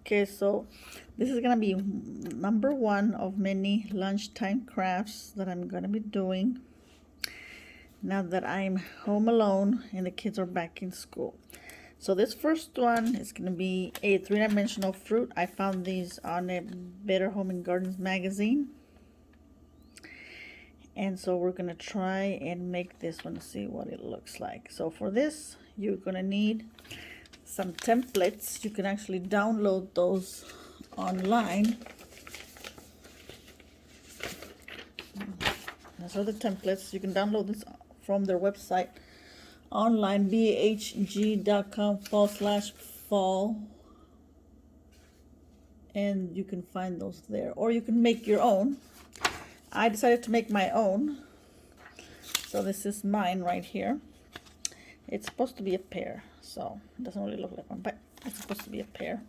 Okay, so this is gonna be number one of many lunchtime crafts that I'm gonna be doing now that I'm home alone and the kids are back in school. So this first one is gonna be a three-dimensional fruit. I found these on a Better Home and Gardens magazine. And so we're gonna try and make this one to see what it looks like. So for this, you're gonna need some templates. You can actually download those online. Those are the templates. You can download this from their website online, bahg.com/fall, and you can find those there, or you can make your own. I decided to make my own, so this is mine right here. It's supposed to be a pear, so it doesn't really look like one, but it's supposed to be a pear.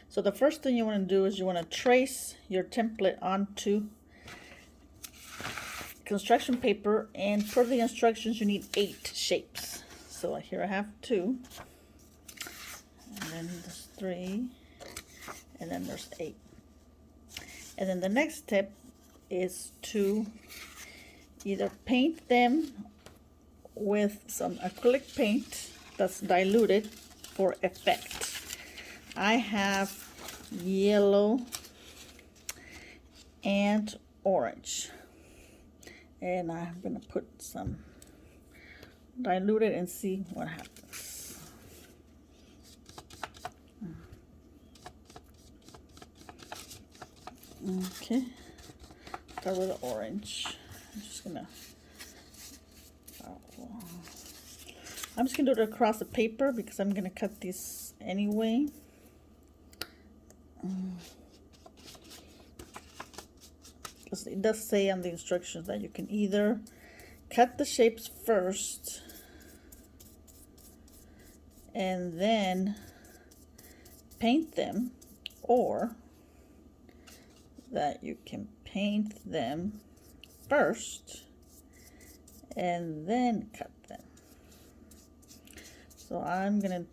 So the first thing you want to do is you want to trace your template onto construction paper, and per the instructions you need 8 shapes. So here I have 2, and then there's 3, and then there's 8. And then the next step is to either paint them with some acrylic paint that's diluted for effect. I have yellow and orange, and I'm gonna put some diluted and see what happens. Okay, start with the orange. I'm just gonna do it across the paper because I'm gonna cut these anyway. It does say on the instructions that you can either cut the shapes first and then paint them, or that you can paint them first and then cut them. So I'm gonna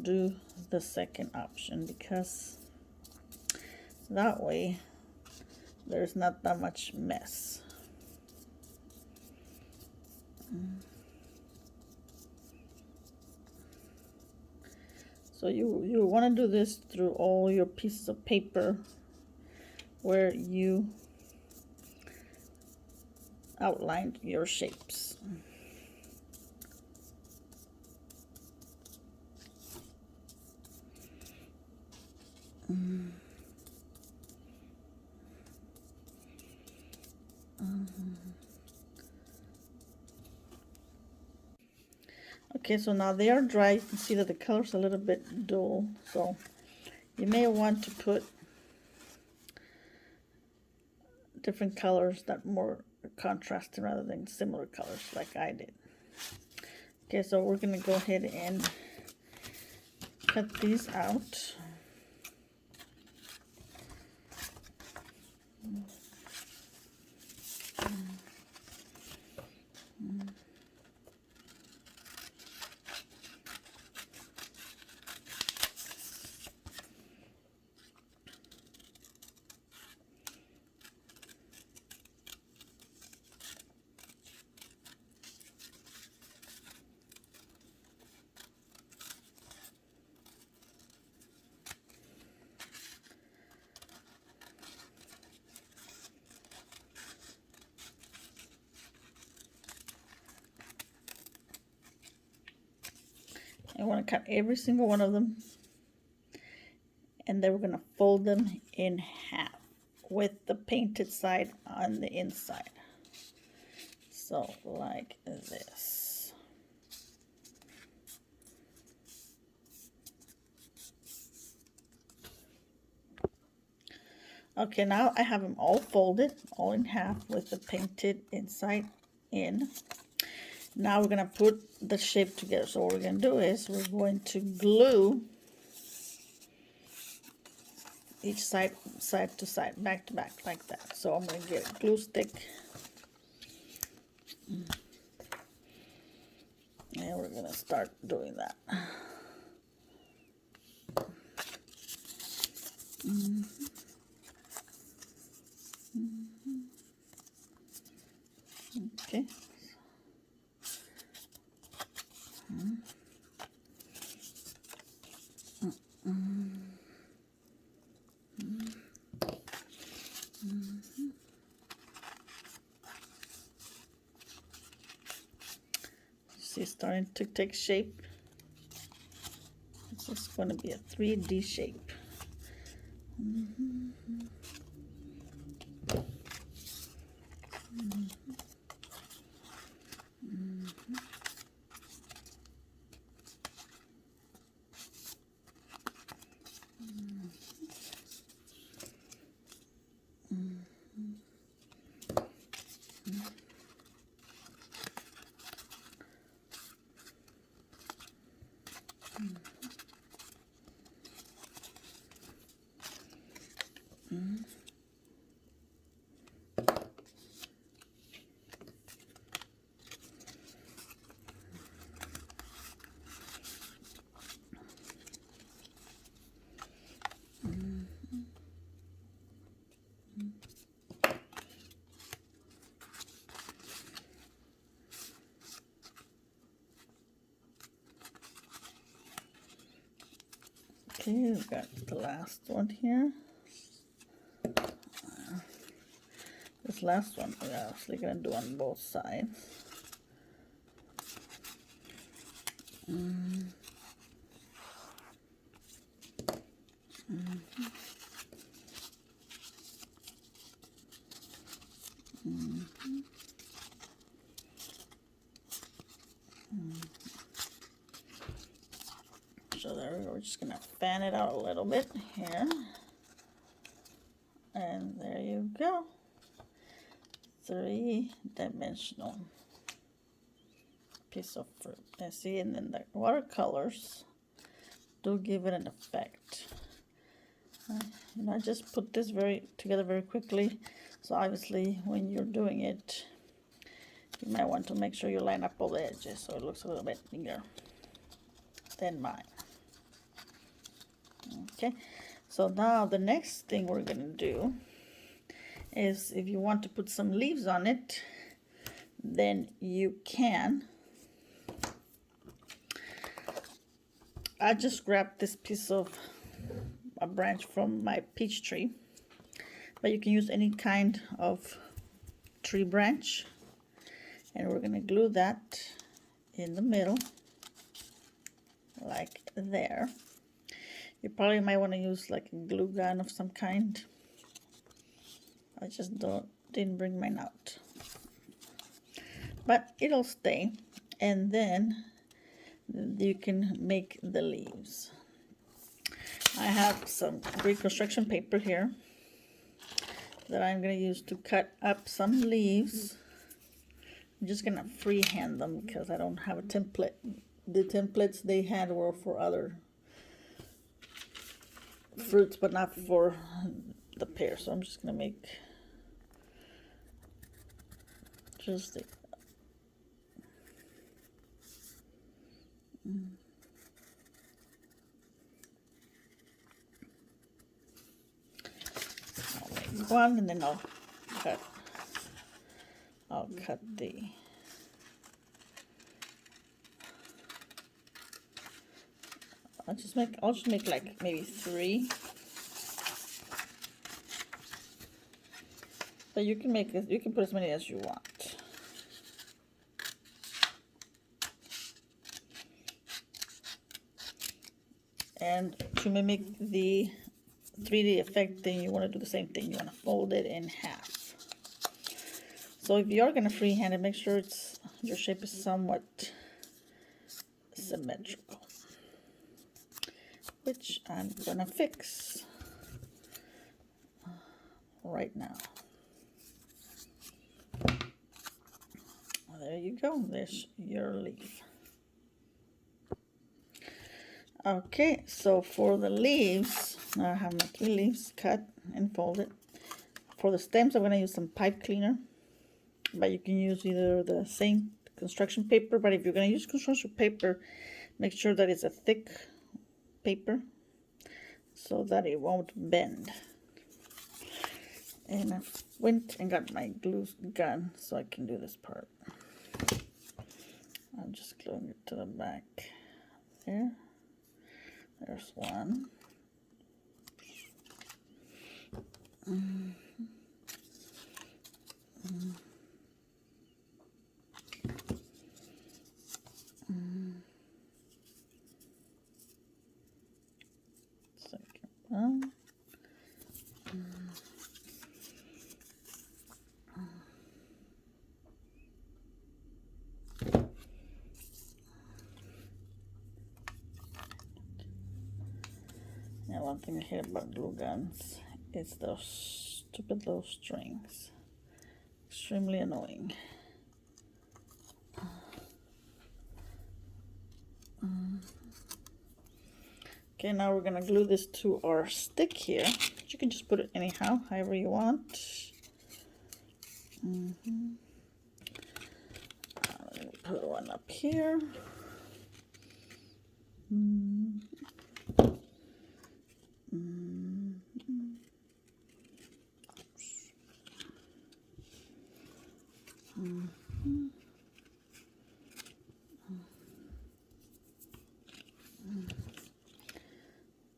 do the second option because that way there's not that much mess. So you want to do this through all your pieces of paper where you outlined your shapes. Okay, so now they are dry. You can see that the color's a little bit dull, so you may want to put different colors that more contrasting rather than similar colors like I did. Okay, so we're gonna go ahead and cut these out. I want to cut every single one of them, and then we're going to fold them in half with the painted side on the inside. So like this. Okay, now I have them all folded, all in half with the painted inside in. Now we're going to put the shape together. So what we're going to do is we're going to glue each side to side, back to back, like that. So I'm going to get a glue stick, and we're going to start doing that. See, it's starting to take shape. This is going to be a 3D shape. Okay, we've got the last one here. This last one we're actually going to do on both sides. So there we go. We're just going to fan it out a little bit here. And there you go. 3-dimensional piece of fruit. And see, and then the watercolors do give it an effect. And I just put this together very quickly. So obviously when you're doing it, you might want to make sure you line up all the edges so it looks a little bit bigger than mine. Okay, so now the next thing we're gonna do is, if you want to put some leaves on it, then you can. I just grabbed this piece of a branch from my peach tree, but you can use any kind of tree branch, and we're gonna glue that in the middle like there. You probably might want to use like a glue gun of some kind. I just didn't bring mine out, but it'll stay. And then you can make the leaves. I have some great construction paper here that I'm going to use to cut up some leaves. I'm just going to freehand them because I don't have a template. The templates they had were for other fruits, but not for the pear. So I'm just going to make just the I'll make one, and then I'll cut the I'll just make like maybe 3. But you can put as many as you want. And to mimic the 3D effect, then you want to do the same thing. You want to fold it in half. So if you're going to freehand it, make sure your shape is somewhat symmetrical, which I'm going to fix right now. There you go. There's your leaf. Okay, so for the leaves, I have my 3 leaves cut and folded. For the stems, I'm going to use some pipe cleaner, but you can use either the same construction paper. But if you're going to use construction paper, make sure that it's a thick paper so that it won't bend. And I went and got my glue gun so I can do this part. I'm just gluing it to the back there. There's one. Second one. Now, one thing I hate about glue guns is those stupid little strings. Extremely annoying. Okay, now we're gonna glue this to our stick here. You can just put it anyhow, however you want. Put one up here.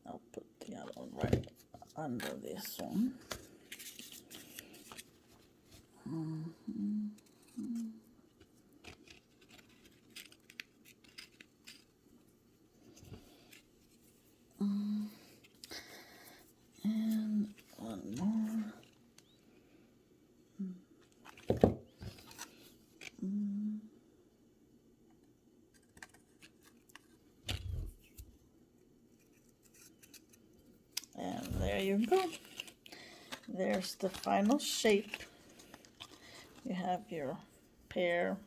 I'll put the other one right under this one. And one more. And there you go. There's the final shape. You have your pear,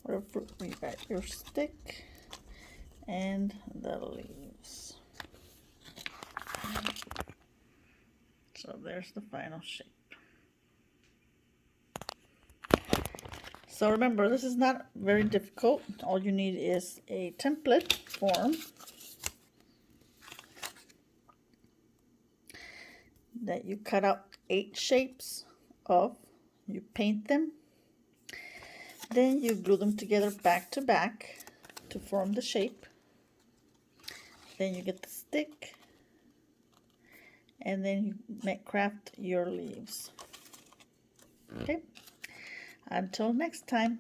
or fruit, you got your stick, and the leaves. So there's the final shape. So remember, this is not very difficult. All you need is a template form that you cut out 8 shapes of. You paint them, then you glue them together back to back to form the shape. Then you get the stick, and then you craft your leaves. Okay, until next time.